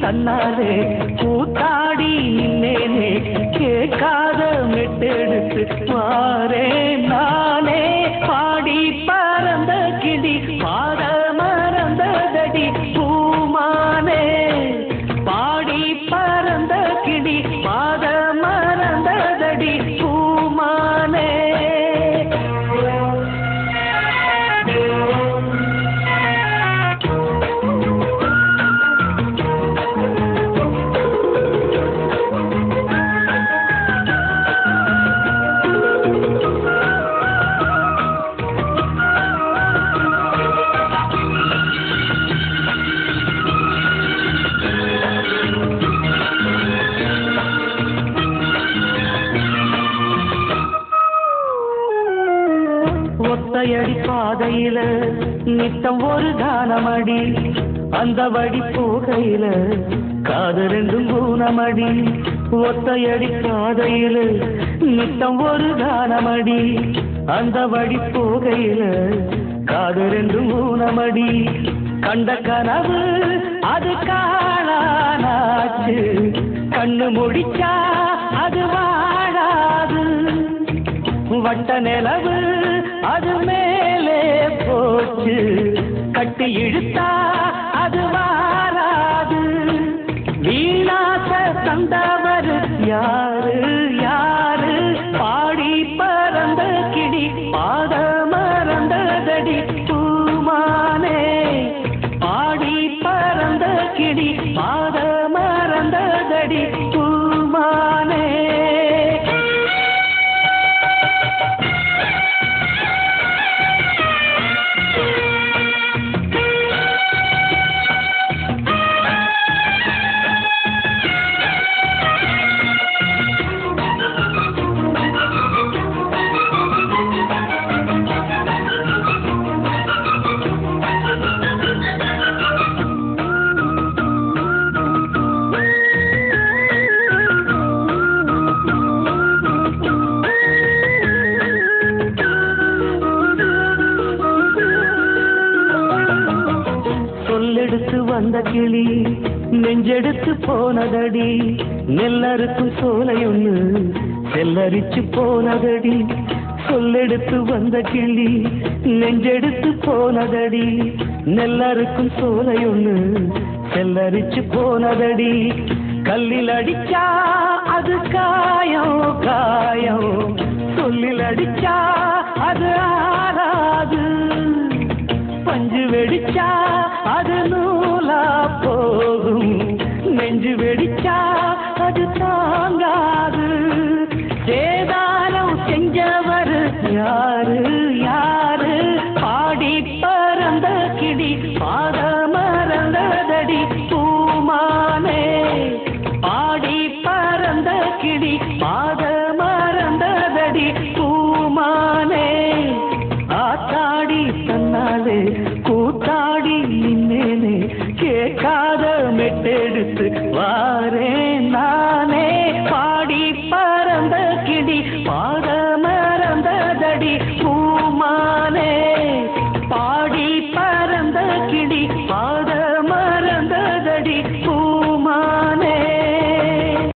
தன்னாலே கூத்தாடி நின்னேனே கேட்காத மெட்டெடுத்து மாறே நானே பாடி பறந்த கிளி பாட மறந்ததடி பூமானே பாடி பறந்த கிளி பாட மறந்ததடி பூமானே ஒத்தையடி பாதையில நித்தம் ஒரு கானமடி அந்த வழி போகையில காது ரெண்டும் ஊனமடி ஒத்தையடி பாதையில நித்தம் ஒரு கானமடி அந்த வழி போகையில காது ரெண்டும் ஊனமடி கண்ட கனவு அது காணானாச்சு கண்ணு முடிச்சா அது வாழாது வட்ட நிலவு அது மேலே போச்சு கட்டி இழுத்தா அது வாராது வீணாச தந்தவர் யாரு யாரு பாடி பறந்த கிளி பாட மறந்ததடி பூமானே பாடி பறந்த கிளி பாட மறந்ததடி பூமானே சொல்லெடுத்து வந்த கிளி நெஞ்செடுத்து போனதடி நெல்லறுக்கும் சோலை ஒண்ணு செல்லரிச்சு போனதடி சொல்லெடுத்து வந்த கிளி நெஞ்செடுத்து போனதடி நெல்லறுக்கும் சோலை ஒண்ணு செல்லரிச்சு போனதடி கல்லில் அடிச்சா அது காயம் காயம் சொல்லில் அடிச்சா அது ஆறாது பஞ்சு வெடிச்சா அது நூலா போகும் நெஞ்சு வெடிச்சா அது தாங்காது சேதாரம் செஞ்சவர் யாரு யாரு பாடி பறந்த கிளி பாட மறந்ததடி பூமானே பாடி பறந்த கிளி பாட மறந்ததடி பூமானே ஆத்தாடி தன்னாலே கூத்தாடி நின்னேனே கேட்காத மெட்டெடுத்து வாரே